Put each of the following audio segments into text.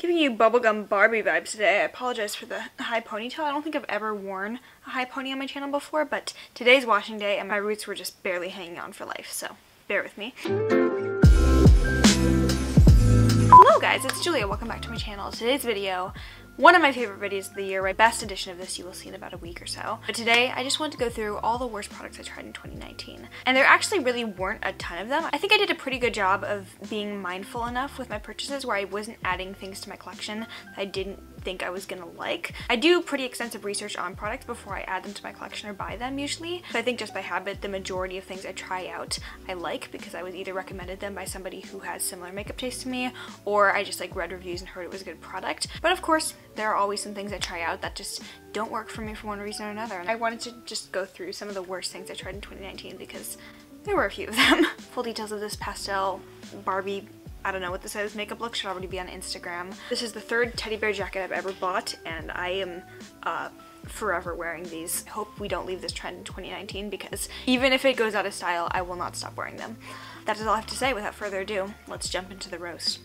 Giving you bubblegum Barbie vibes today. I apologize for the high ponytail. I don't think I've ever worn a high pony on my channel before, but today's washing day and my roots were just barely hanging on for life, so bear with me. Hello guys, it's Julia. Welcome back to my channel. Today's video, one of my favorite videos of the year, my best edition of this you will see in about a week or so. But today, I just wanted to go through all the worst products I tried in 2019. And there actually really weren't a ton of them. I think I did a pretty good job of being mindful enough with my purchases where I wasn't adding things to my collection that I didn't think I was gonna like. I do pretty extensive research on products before I add them to my collection or buy them usually. So I think just by habit, the majority of things I try out I like because I was either recommended them by somebody who has similar makeup taste to me, or I just like read reviews and heard it was a good product. But of course, there are always some things I try out that just don't work for me for one reason or another. And I wanted to just go through some of the worst things I tried in 2019 because there were a few of them. Full details of this pastel Barbie, I don't know what this is, makeup look should already be on Instagram. This is the third teddy bear jacket I've ever bought, and I am forever wearing these. I hope we don't leave this trend in 2019 because even if it goes out of style, I will not stop wearing them. That is all I have to say. Without further ado, let's jump into the roast.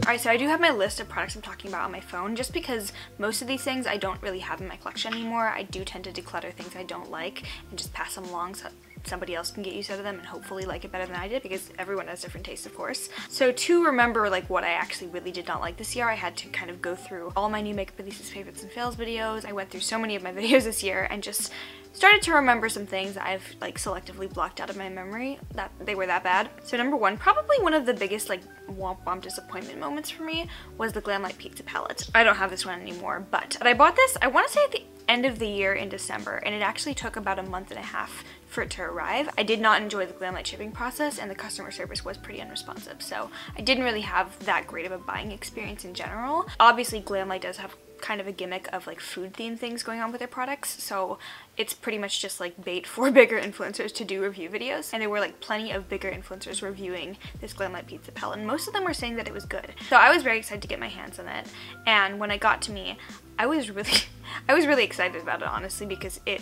Alright, so I do have my list of products I'm talking about on my phone just because most of these things I don't really have in my collection anymore. I do tend to declutter things I don't like and just pass them along so somebody else can get use out of them and hopefully like it better than I did because everyone has different tastes, of course. So to remember like what I actually really did not like this year, I had to kind of go through all my new makeup releases, favorites, and fails videos. I went through so many of my videos this year and just started to remember some things that I've like selectively blocked out of my memory that they were that bad. So number one, probably one of the biggest like womp womp disappointment moments for me was the Glamlite Pizza palette. I don't have this one anymore, but I bought this, I want to say at the end of the year in December, and it actually took about a month and a half for it to arrive. I did not enjoy the Glamlite shipping process and the customer service was pretty unresponsive, so I didn't really have that great of a buying experience in general. Obviously Glamlite does have kind of a gimmick of like food themed things going on with their products, so it's pretty much just like bait for bigger influencers to do review videos, and there were like plenty of bigger influencers reviewing this Glamlite Pizza palette and most of them were saying that it was good. So I was very excited to get my hands on it, and when it got to me, I was really excited about it honestly because it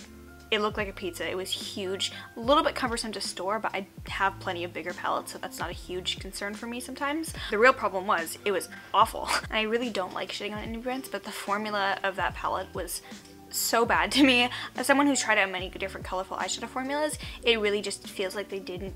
looked like a pizza. It was huge, a little bit cumbersome to store, but I have plenty of bigger palettes, so that's not a huge concern for me sometimes. The real problem was it was awful. And I really don't like shitting on any brands, but the formula of that palette was so bad to me. As someone who's tried out many different colorful eyeshadow formulas, it really just feels like they didn't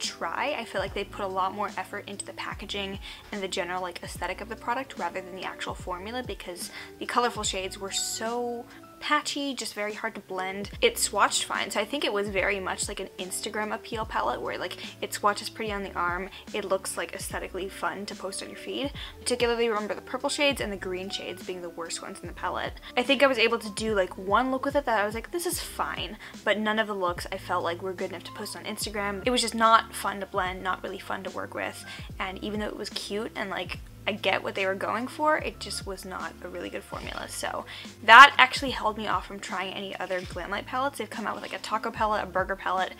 try. I feel like they put a lot more effort into the packaging and the general like aesthetic of the product rather than the actual formula because the colorful shades were so patchy, just very hard to blend. It swatched fine, so I think it was very much like an Instagram appeal palette where like it swatches pretty on the arm, it looks like aesthetically fun to post on your feed. Particularly remember the purple shades and the green shades being the worst ones in the palette. I think I was able to do like one look with it that I was like, this is fine, but none of the looks I felt like were good enough to post on Instagram. It was just not fun to blend, not really fun to work with, and even though it was cute and like I get what they were going for, it just was not a really good formula. So that actually held me off from trying any other Glamlite palettes. They've come out with like a taco palette, a burger palette.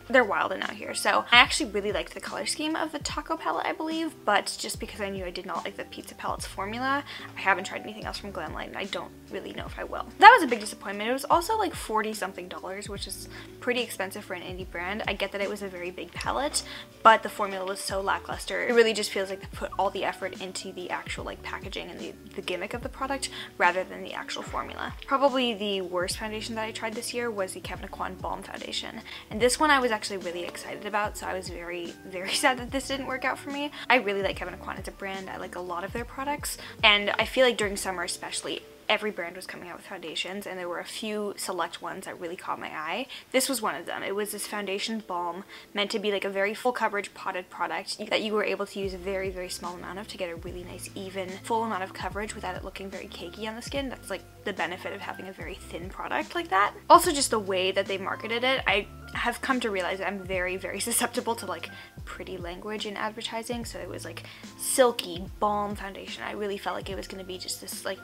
They're wild and out here. So I actually really liked the color scheme of the taco palette, I believe, but just because I knew I did not like the pizza palette's formula, I haven't tried anything else from Glamlite and I don't really know if I will. That was a big disappointment. It was also like $40 something, which is pretty expensive for an indie brand. I get that it was a very big palette, but the formula was so lackluster. It really just feels like they put all the effort into the actual like packaging and the gimmick of the product rather than the actual formula. Probably the worst foundation that I tried this year was the Kevyn Aucoin Balm Foundation, and this one I was actually really excited about, so I was very sad that this didn't work out for me. I really like Kevyn Aucoin as a brand. I like a lot of their products, and I feel like during summer especially, every brand was coming out with foundations and there were a few select ones that really caught my eye. This was one of them. It was this foundation balm meant to be like a very full coverage potted product that you were able to use a very small amount of to get a really nice even full amount of coverage without it looking very cakey on the skin. That's like the benefit of having a very thin product like that. Also just the way that they marketed it, I have come to realize that I'm very susceptible to like pretty language in advertising, so it was like silky balm foundation. I really felt like it was going to be just this like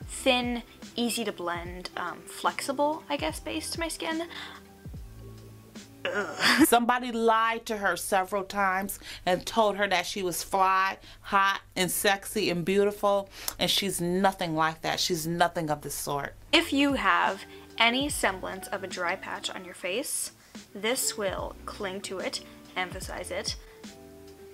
thin, easy to blend, flexible, I guess, base to my skin. Ugh. Somebody lied to her several times and told her that she was fly, hot, and sexy and beautiful, and she's nothing like that. She's nothing of the sort. If you have any semblance of a dry patch on your face, this will cling to it, emphasize it,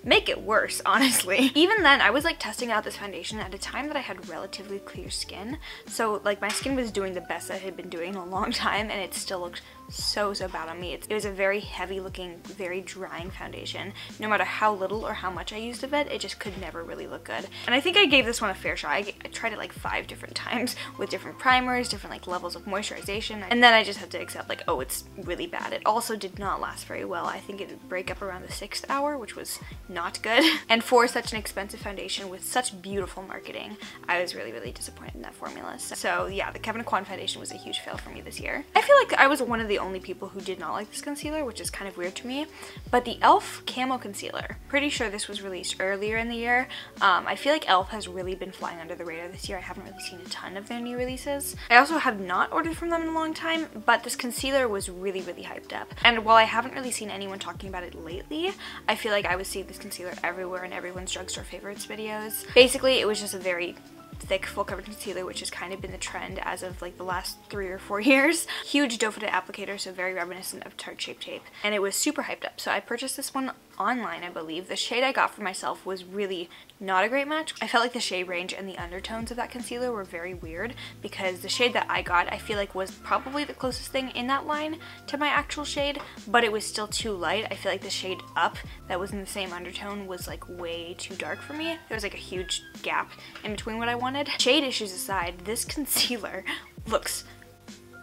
make it worse, honestly. Even then, I was like testing out this foundation at a time that I had relatively clear skin. So like my skin was doing the best that it had been doing in a long time, and it still looked so bad on me. It was a very heavy looking, very drying foundation. No matter how little or how much I used of it, it just could never really look good. And I think I gave this one a fair shot. I tried it like 5 different times with different primers, different like levels of moisturization, and then I just had to accept like, oh, it's really bad. It also did not last very well. I think it would break up around the 6th hour, which was not good. And for such an expensive foundation with such beautiful marketing, I was really disappointed in that formula. So yeah, the Kevyn Aucoin foundation was a huge fail for me this year. I feel like I was one of the only people who did not like this concealer, which is kind of weird to me. But the e.l.f. Camo Concealer, pretty sure this was released earlier in the year. I feel like e.l.f. has really been flying under the radar this year. I haven't really seen a ton of their new releases. I also have not ordered from them in a long time, but this concealer was really hyped up. And while I haven't really seen anyone talking about it lately, I feel like I was seeing this concealer everywhere in everyone's drugstore favorites videos. Basically, it was just a very thick full coverage concealer, which has kind of been the trend as of like the last 3 or 4 years. Huge doe-footed applicator, so very reminiscent of Tarte Shape Tape, and it was super hyped up. So I purchased this one online, I believe. The shade I got for myself was really not a great match. I felt like the shade range and the undertones of that concealer were very weird, because the shade that I got I feel like was probably the closest thing in that line to my actual shade, but it was still too light. I feel like the shade up that was in the same undertone was like way too dark for me. There was like a huge gap in between what I wanted. Shade issues aside, this concealer looks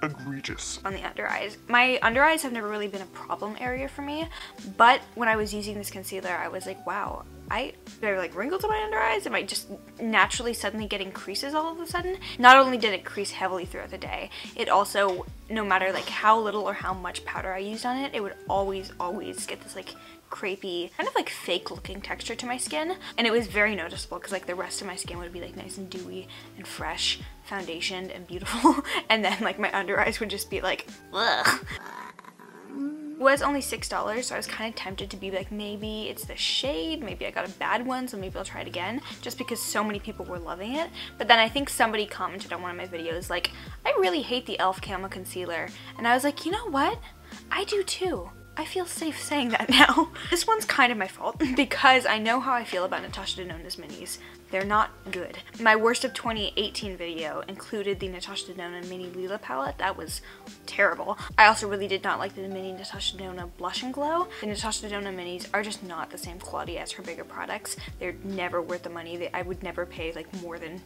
egregious on the under eyes. My under eyes have never really been a problem area for me, but when I was using this concealer, I was like, wow, do I have like wrinkles in my under eyes? Am I just naturally suddenly getting creases all of a sudden? Not only did it crease heavily throughout the day, it also, no matter like how little or how much powder I used on it, it would always get this like crepey, kind of like fake looking texture to my skin. And it was very noticeable because like the rest of my skin would be like nice and dewy and fresh, foundationed and beautiful, and then like my under eyes would just be like, ugh. It was only $6, so I was kind of tempted to be like, maybe it's the shade, maybe I got a bad one, so maybe I'll try it again, just because so many people were loving it. But then I think somebody commented on one of my videos like, I really hate the e.l.f. Camo Concealer, and I was like, you know what? I do too. I feel safe saying that now. This one's kind of my fault because I know how I feel about Natasha Denona's minis. They're not good. My worst of 2018 video included the Natasha Denona Mini Lila palette. That was terrible. I also really did not like the mini Natasha Denona Blush and Glow. The Natasha Denona minis are just not the same quality as her bigger products. They're never worth the money. I would never pay like more than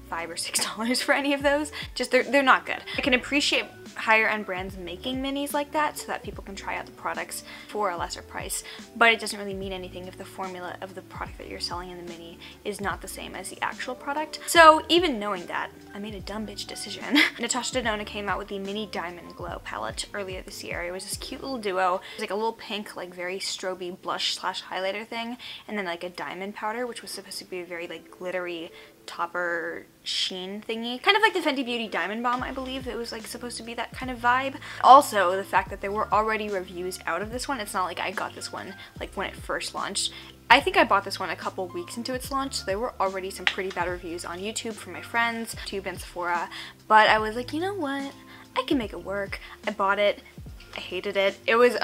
$5 or $6 for any of those. Just they're not good. I can appreciate higher end brands making minis like that so that people can try out the products for a lesser price, but it doesn't really mean anything if the formula of the product that you're selling in the mini is not the same as the actual product. So even knowing that, I made a dumb bitch decision. Natasha Denona came out with the Mini Diamond Glow palette earlier this year. It was this cute little duo. It was like a little pink, like very stroby blush slash highlighter thing, and then like a diamond powder, which was supposed to be a very like glittery topper sheen thingy. Kind of like the Fenty Beauty Diamond Bomb, I believe. It was like supposed to be that kind of vibe. Also, the fact that there were already reviews out of this one. It's not like I got this one like when it first launched. I think I bought this one a couple weeks into its launch, so there were already some pretty bad reviews on YouTube from my friends, YouTube and Sephora, but I was like, you know what? I can make it work. I bought it. I hated it. It was,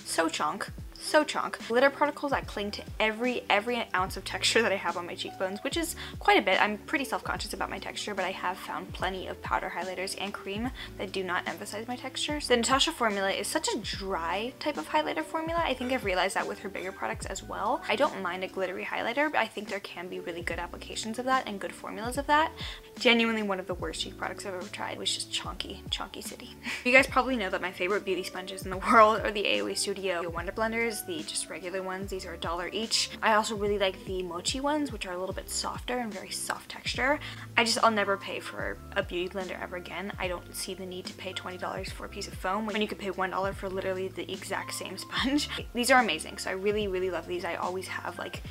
so chunk. So chunk. Glitter particles that cling to every ounce of texture that I have on my cheekbones, which is quite a bit. I'm pretty self-conscious about my texture, but I have found plenty of powder highlighters and cream that do not emphasize my textures. The Natasha formula is such a dry type of highlighter formula. I think I've realized that with her bigger products as well. I don't mind a glittery highlighter, but I think there can be really good applications of that and good formulas of that. Genuinely one of the worst cheek products I've ever tried was just Chonky City. You guys probably know that my favorite beauty sponges in the world are the AOA Studio Wonder Blenders, the just regular ones. These are $1 each. I also really like the mochi ones, which are a little bit softer and very soft texture. I'll never pay for a beauty blender ever again. I don't see the need to pay $20 for a piece of foam when you could pay $1 for literally the exact same sponge. These are amazing, so I really love these. I always have like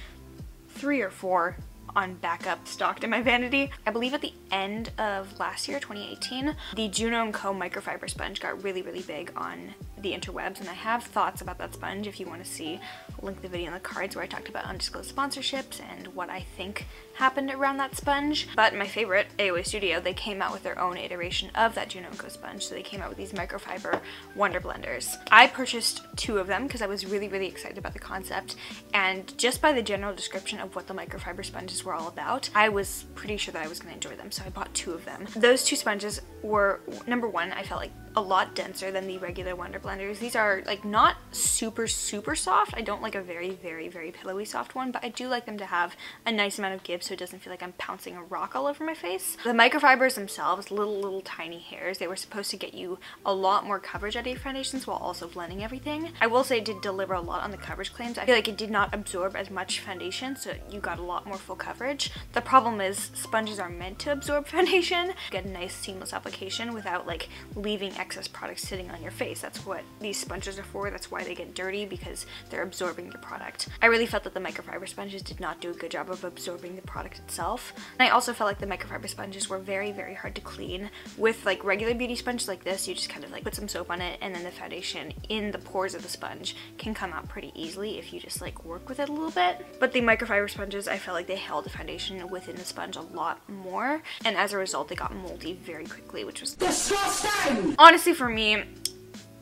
3 or 4 on backup stocked in my vanity. I believe at the end of last year, 2018, the Juno & Co microfiber sponge got really big on the interwebs, and I have thoughts about that sponge if you want to see. I'll link the video in the cards where I talked about undisclosed sponsorships and what I think happened around that sponge. But my favorite, AOA Studio, they came out with their own iteration of that Juno & Co sponge. So they came out with these microfiber Wonder Blenders. I purchased 2 of them because I was really excited about the concept, and just by the general description of what the microfiber sponges were all about, I was pretty sure that I was going to enjoy them, so I bought 2 of them. Those 2 sponges were, number one, I felt like a lot denser than the regular Wonder Blenders. These are like not super soft. I don't like a very pillowy soft one, but I do like them to have a nice amount of give so it doesn't feel like I'm pouncing a rock all over my face. The microfibers themselves, little tiny hairs, they were supposed to get you a lot more coverage out of your foundations while also blending everything. I will say it did deliver a lot on the coverage claims. I feel like it did not absorb as much foundation, so you got a lot more full coverage. The problem is sponges are meant to absorb foundation, get a nice seamless application without like leaving excess product sitting on your face. That's what these sponges are for. That's why they get dirty, because they're absorbing your product. I really felt that the microfiber sponges did not do a good job of absorbing the product itself. And I also felt like the microfiber sponges were very hard to clean. With like regular beauty sponges like this, you just kind of like put some soap on it, and then the foundation in the pores of the sponge can come out pretty easily if you just like work with it a little bit. But the microfiber sponges, I felt like they held the foundation within the sponge a lot more, and as a result they got moldy very quickly, which was disgusting. Honestly, for me,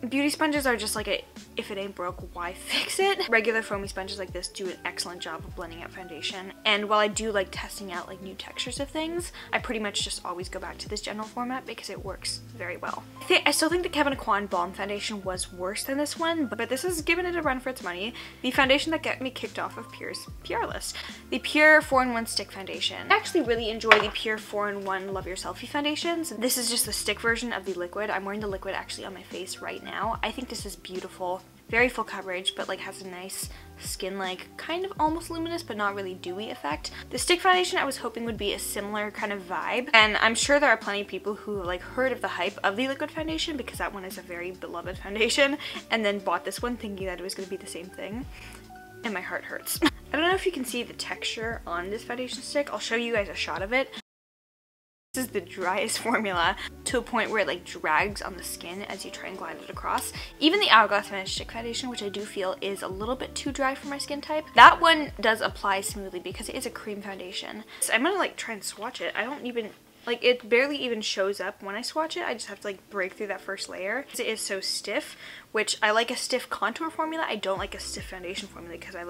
beauty sponges are just like if it ain't broke, why fix it? Regular foamy sponges like this do an excellent job of blending out foundation, and while I do like testing out like new textures of things, I pretty much just always go back to this general format because it works very well. I still think the Kevyn Aucoin Balm foundation was worse than this one, but this has given it a run for its money. The foundation that got me kicked off of Pure's PR list, the Pure 4-in-1 Stick Foundation. I actually really enjoy the Pure 4-in-1 Love Your Selfie foundations. This is just the stick version of the liquid. I'm wearing the liquid actually on my face right now. I think this is beautiful. Very full coverage, but like has a nice skin-like, kind of almost luminous but not really dewy effect. The stick foundation I was hoping would be a similar kind of vibe, and I'm sure there are plenty of people who like heard of the hype of the liquid foundation because that one is a very beloved foundation, and then bought this one thinking that it was going to be the same thing, and my heart hurts. I don't know if you can see the texture on this foundation stick. I'll show you guys a shot of it. This is the driest formula to a point where it like drags on the skin as you try and glide it across. Even the Hourglass Finish Stick Foundation, which I do feel is a little bit too dry for my skin type, that one does apply smoothly because it is a cream foundation. So I'm gonna like try and swatch it. I don't even, like, it barely even shows up when I swatch it. I just have to like break through that first layer. It is so stiff, which I like a stiff contour formula. I don't like a stiff foundation formula because I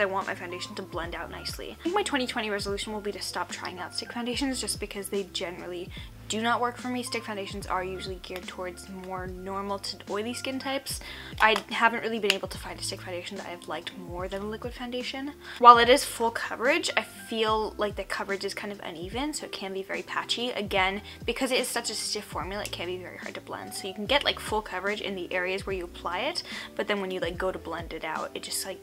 want my foundation to blend out nicely. I think my 2020 resolution will be to stop trying out stick foundations just because they generally do not work for me. Stick foundations are usually geared towards more normal to oily skin types. I haven't really been able to find a stick foundation that I've liked more than a liquid foundation. While it is full coverage, I feel like the coverage is kind of uneven, so it can be very patchy. Again, because it is such a stiff formula, it can be very hard to blend. So you can get like full coverage in the areas where you apply it, but then when you like go to blend it out, it just like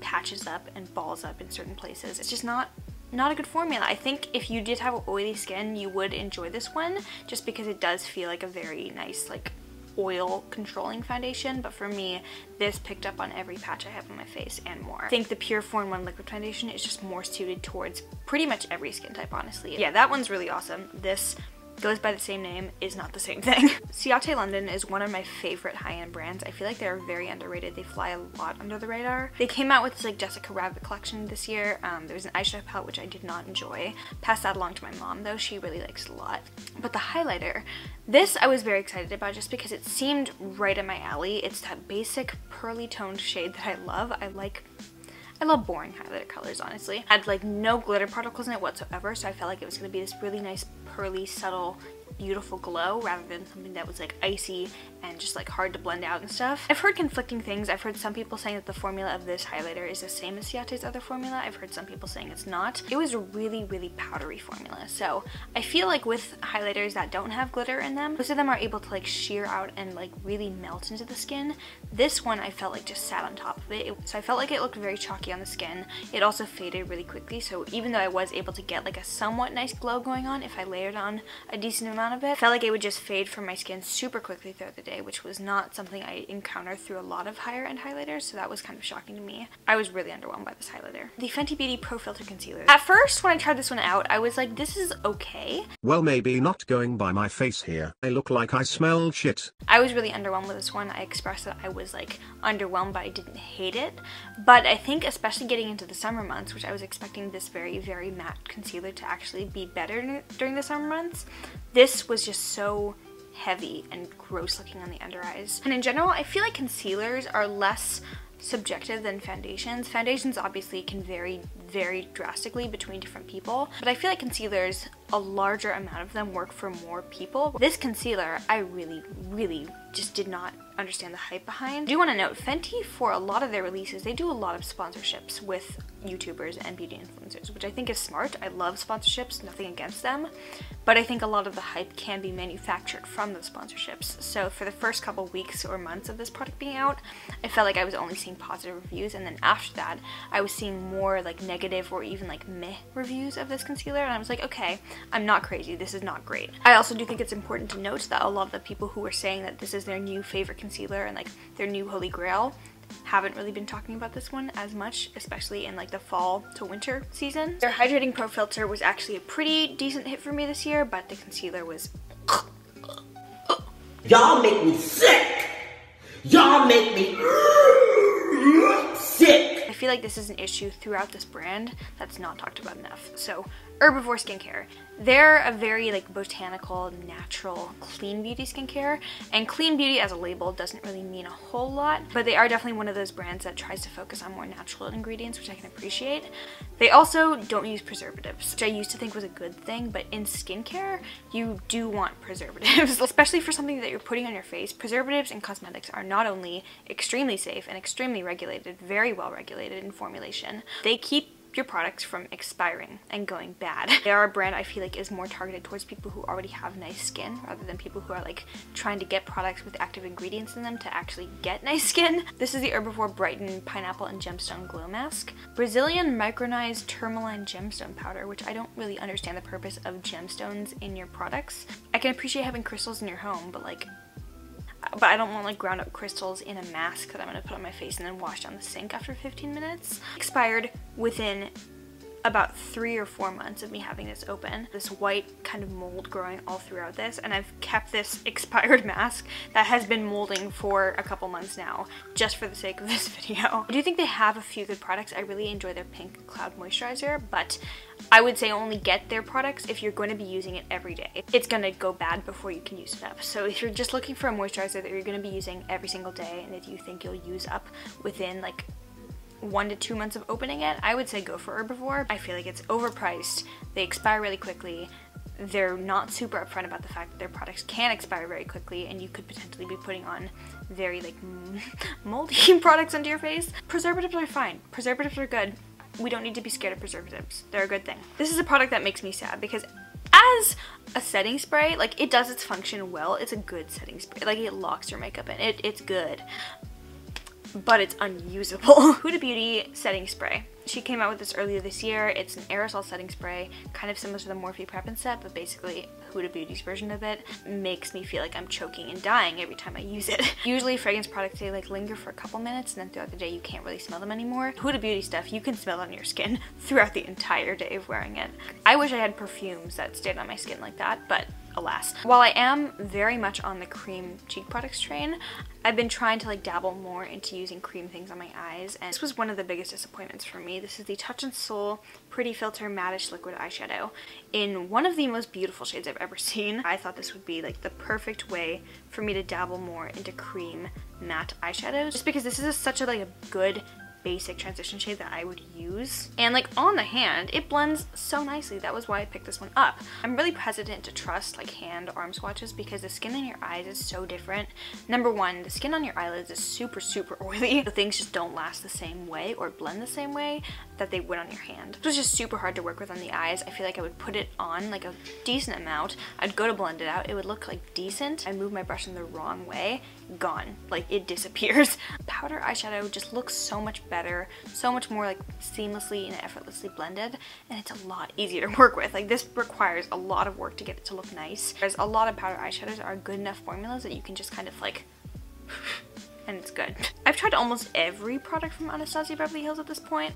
patches up and balls up in certain places. It's just not a good formula. I think if you did have oily skin, you would enjoy this one just because it does feel like a very nice like oil controlling foundation, but for me, this picked up on every patch I have on my face and more. I think the Pure 4-in-1 liquid foundation is just more suited towards pretty much every skin type, honestly. Yeah, that one's really awesome. This goes by the same name, is not the same thing. Ciate London is one of my favorite high-end brands. I feel like they're very underrated. They fly a lot under the radar. They came out with this like Jessica Rabbit collection this year. There was an eyeshadow palette which I did not enjoy. Passed that along to my mom though. She really likes it a lot. But the highlighter, this I was very excited about just because it seemed right up my alley. It's that basic pearly toned shade that I love. I love boring highlighter colors, honestly. Had like no glitter particles in it whatsoever, so I felt like it was going to be this really nice, pearly, subtle, beautiful glow rather than something that was like icy and just like hard to blend out and stuff. I've heard conflicting things. I've heard some people saying that the formula of this highlighter is the same as Ciate's other formula. I've heard some people saying it's not. It was a really powdery formula, so I feel like with highlighters that don't have glitter in them, most of them are able to like sheer out and like really melt into the skin. This one I felt like just sat on top of it, so I felt like it looked very chalky on the skin. It also faded really quickly, so even though I was able to get like a somewhat nice glow going on if I layered on a decent amount, amount of it. I felt like it would just fade from my skin super quickly throughout the day, which was not something I encounter through a lot of higher end highlighters, so that was kind of shocking to me. I was really underwhelmed by this highlighter. The Fenty Beauty Pro Filter Concealer. At first, when I tried this one out, I was like, this is okay. Well, maybe not going by my face here. I look like I smell shit. I was really underwhelmed with this one. I expressed that I was like underwhelmed, but I didn't hate it. But I think especially getting into the summer months, which I was expecting this very, very matte concealer to actually be better during the summer months, this was just so heavy and gross looking on the under eyes. And in general, I feel like concealers are less subjective than foundations. Foundations obviously can vary very drastically between different people, but I feel like concealers, a larger amount of them work for more people. This concealer, I really just did not understand the hype behind. I do want to note, Fenty, for a lot of their releases, they do a lot of sponsorships with YouTubers and beauty influencers, which I think is smart. I love sponsorships, nothing against them, but I think a lot of the hype can be manufactured from those sponsorships. So for the first couple weeks or months of this product being out, I felt like I was only seeing positive reviews, and then after that, I was seeing more like negative or even like meh reviews of this concealer, and I was like, okay, I'm not crazy, this is not great. I also do think it's important to note that a lot of the people who are saying that this is their new favorite concealer and like their new holy grail haven't really been talking about this one as much, especially in like the fall to winter season. Their Hydrating Pro Filter was actually a pretty decent hit for me this year, but the concealer was Y'all make me sick! Y'all make me sick! I feel like this is an issue throughout this brand that's not talked about enough. So, Herbivore Skincare. They're a very like botanical, natural, clean beauty skincare, and clean beauty as a label doesn't really mean a whole lot, but they are definitely one of those brands that tries to focus on more natural ingredients, which I can appreciate. They also don't use preservatives, which I used to think was a good thing, but in skincare, you do want preservatives, especially for something that you're putting on your face. Preservatives in cosmetics are not only extremely safe and extremely regulated, very well regulated in formulation, they keep your products from expiring and going bad. They are a brand I feel like is more targeted towards people who already have nice skin rather than people who are like trying to get products with active ingredients in them to actually get nice skin. This is the Herbivore Brighten Pineapple and Gemstone Glow Mask. Brazilian Micronized Tourmaline Gemstone Powder, which I don't really understand the purpose of gemstones in your products. I can appreciate having crystals in your home, but I don't want like ground up crystals in a mask that I'm going to put on my face and then wash down the sink after 15 minutes. Expired within about 3 or 4 months of me having this open. This white kind of mold growing all throughout this, and I've kept this expired mask that has been molding for a couple months now just for the sake of this video. I do think they have a few good products. I really enjoy their Pink Cloud Moisturizer, but I would say only get their products if you're going to be using it every day. It's going to go bad before you can use it up. So if you're just looking for a moisturizer that you're going to be using every single day and that you think you'll use up within like 1 to 2 months of opening it, I would say go for Herbivore. I feel like it's overpriced, they expire really quickly, they're not super upfront about the fact that their products can expire very quickly and you could potentially be putting on very like moldy products under your face. Preservatives are fine, preservatives are good. We don't need to be scared of preservatives. They're a good thing. This is a product that makes me sad because as a setting spray, like it does its function well. It's a good setting spray. Like it locks your makeup in. It's good. But it's unusable. Huda Beauty setting spray. She came out with this earlier this year. It's an aerosol setting spray, kind of similar to the Morphe Prep and Set, but basically Huda Beauty's version of it. Makes me feel like I'm choking and dying every time I use it. Usually fragrance products, they like linger for a couple minutes and then throughout the day you can't really smell them anymore. Huda Beauty stuff, you can smell on your skin throughout the entire day of wearing it. I wish I had perfumes that stayed on my skin like that, but alas. While I am very much on the cream cheek products train, I've been trying to like dabble more into using cream things on my eyes, and this was one of the biggest disappointments for me. This is the Touch in Sol Pretty Filter Mattish Liquid Eyeshadow in one of the most beautiful shades I've ever seen. I thought this would be like the perfect way for me to dabble more into cream matte eyeshadows, just because this is such a like a good basic transition shade that I would use, and like on the hand it blends so nicely. That was why I picked this one up. I'm really hesitant to trust like hand arm swatches because the skin in your eyes is so different. Number one, the skin on your eyelids is super oily. The things just don't last the same way or blend the same way that they would on your hand. It was just super hard to work with on the eyes. I feel like I would put it on like a decent amount, I'd go to blend it out, it would look like decent, I move my brush in the wrong way, gone, like it disappears. Powder eyeshadow just looks so much better better, so much more like seamlessly and effortlessly blended, and it's a lot easier to work with. Like, this requires a lot of work to get it to look nice. There's a lot of powder eyeshadows are good enough formulas that you can just kind of like and it's good. I've tried almost every product from Anastasia Beverly Hills at this point,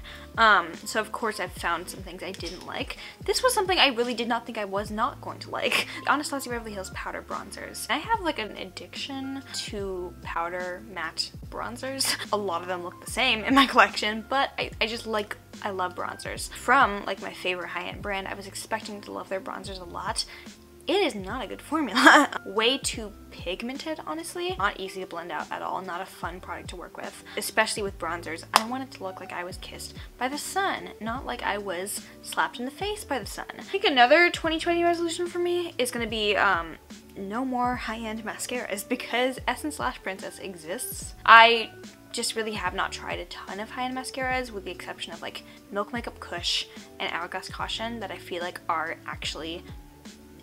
so of course I've found some things I didn't like. This was something I really did not think I was not going to like. Anastasia Beverly Hills powder bronzers. I have like an addiction to powder matte bronzers. A lot of them look the same in my collection, but I love bronzers. From like my favorite high-end brand, I was expecting to love their bronzers a lot. It is not a good formula. Way too pigmented, honestly. Not easy to blend out at all. Not a fun product to work with, especially with bronzers. I want it to look like I was kissed by the sun, not like I was slapped in the face by the sun. I think another 2020 resolution for me is gonna be no more high-end mascaras, because Essence Lash Princess exists. I just really have not tried a ton of high-end mascaras, with the exception of like Milk Makeup Kush and Hourglass Caution, that I feel like are actually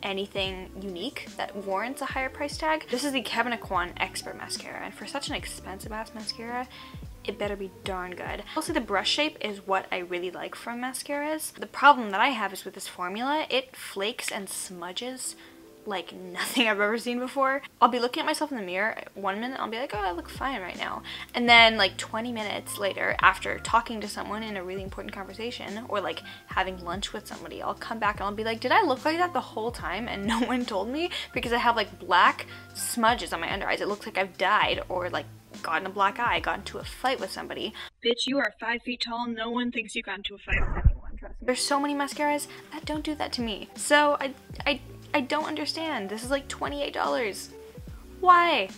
anything unique that warrants a higher price tag. This is the Kevyn Aucoin Expert Mascara, and for such an expensive ass mascara, it better be darn good. Also, the brush shape is what I really like from mascaras. The problem that I have is with this formula, it flakes and smudges like nothing I've ever seen before. I'll be looking at myself in the mirror 1 minute, I'll be like, oh, I look fine right now. And then like 20 minutes later, after talking to someone in a really important conversation, or like having lunch with somebody, I'll come back and I'll be like, did I look like that the whole time and no one told me? Because I have like black smudges on my under eyes. It looks like I've died, or like gotten a black eye, got into a fight with somebody. Bitch, you are 5 feet tall. No one thinks you got into a fight with anyone, trust me. There's so many mascaras that don't do that to me. So I don't understand. This is like $28. Why?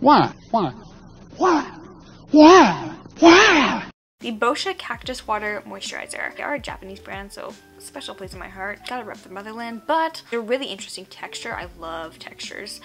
Why? Why? Why? Why? Why? The Boscia Cactus Water Moisturizer. They are a Japanese brand, so special place in my heart. Gotta rep the motherland, but they're really interesting texture. I love textures.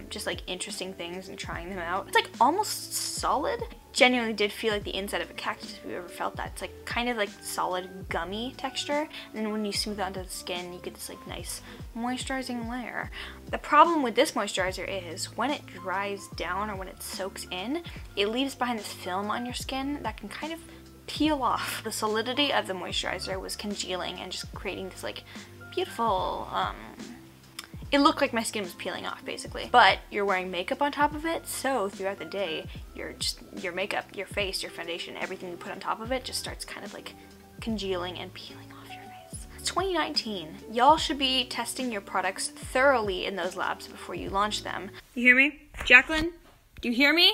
Just like interesting things and trying them out. It's like almost solid. Genuinely did feel like the inside of a cactus, if you ever felt that. It's like kind of like solid gummy texture, and then when you smooth it onto the skin, you get this like nice moisturizing layer. The problem with this moisturizer is when it dries down or when it soaks in, it leaves behind this film on your skin that can kind of peel off. The solidity of the moisturizer was congealing and just creating this like beautiful, it looked like my skin was peeling off basically. But you're wearing makeup on top of it, so throughout the day, your makeup, your face, your foundation, everything you put on top of it just starts kind of like congealing and peeling off your face. It's 2019. Y'all should be testing your products thoroughly in those labs before you launch them. You hear me? Jacqueline? Do you hear me?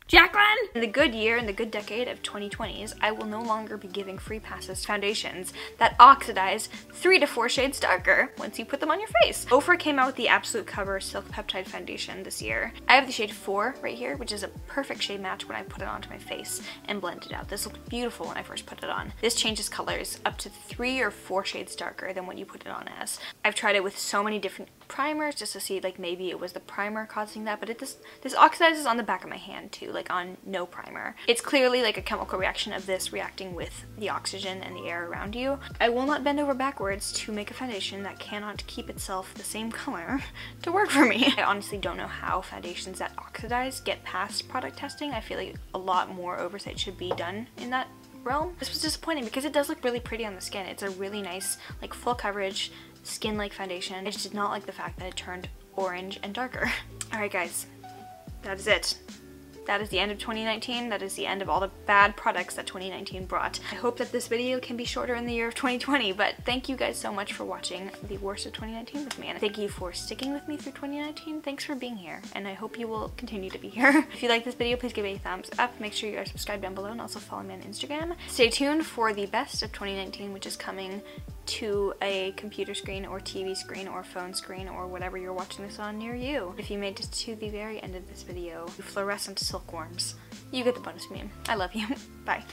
Jacqueline! In the good year, in the good decade of 2020s, I will no longer be giving free passes to foundations that oxidize 3 to 4 shades darker once you put them on your face. Ofra came out with the Absolute Cover Silk Peptide Foundation this year. I have the shade 4 right here, which is a perfect shade match when I put it onto my face and blend it out. This looked beautiful when I first put it on. This changes colors up to 3 or 4 shades darker than what you put it on as. I've tried it with so many different primers just to see like maybe it was the primer causing that, but this oxidizes on the back of my hand too, like on no primer. It's clearly like a chemical reaction of this reacting with the oxygen and the air around you. I will not bend over backwards to make a foundation that cannot keep itself the same color to work for me. I honestly don't know how foundations that oxidize get past product testing. I feel like a lot more oversight should be done in that realm. This was disappointing because it does look really pretty on the skin. It's a really nice like full coverage skin-like foundation. I just did not like the fact that it turned orange and darker. Alright guys, that is it. That is the end of 2019. That is the end of all the bad products that 2019 brought. I hope that this video can be shorter in the year of 2020, but thank you guys so much for watching the worst of 2019 with me, and thank you for sticking with me through 2019. Thanks for being here, and I hope you will continue to be here. If you like this video, please give it a thumbs up. Make sure you are subscribed down below, and also follow me on Instagram. Stay tuned for the best of 2019, which is coming to a computer screen or TV screen or phone screen or whatever you're watching this on near you. If you made it to the very end of this video, you fluorescent silkworms, you get the bonus meme. I love you. Bye.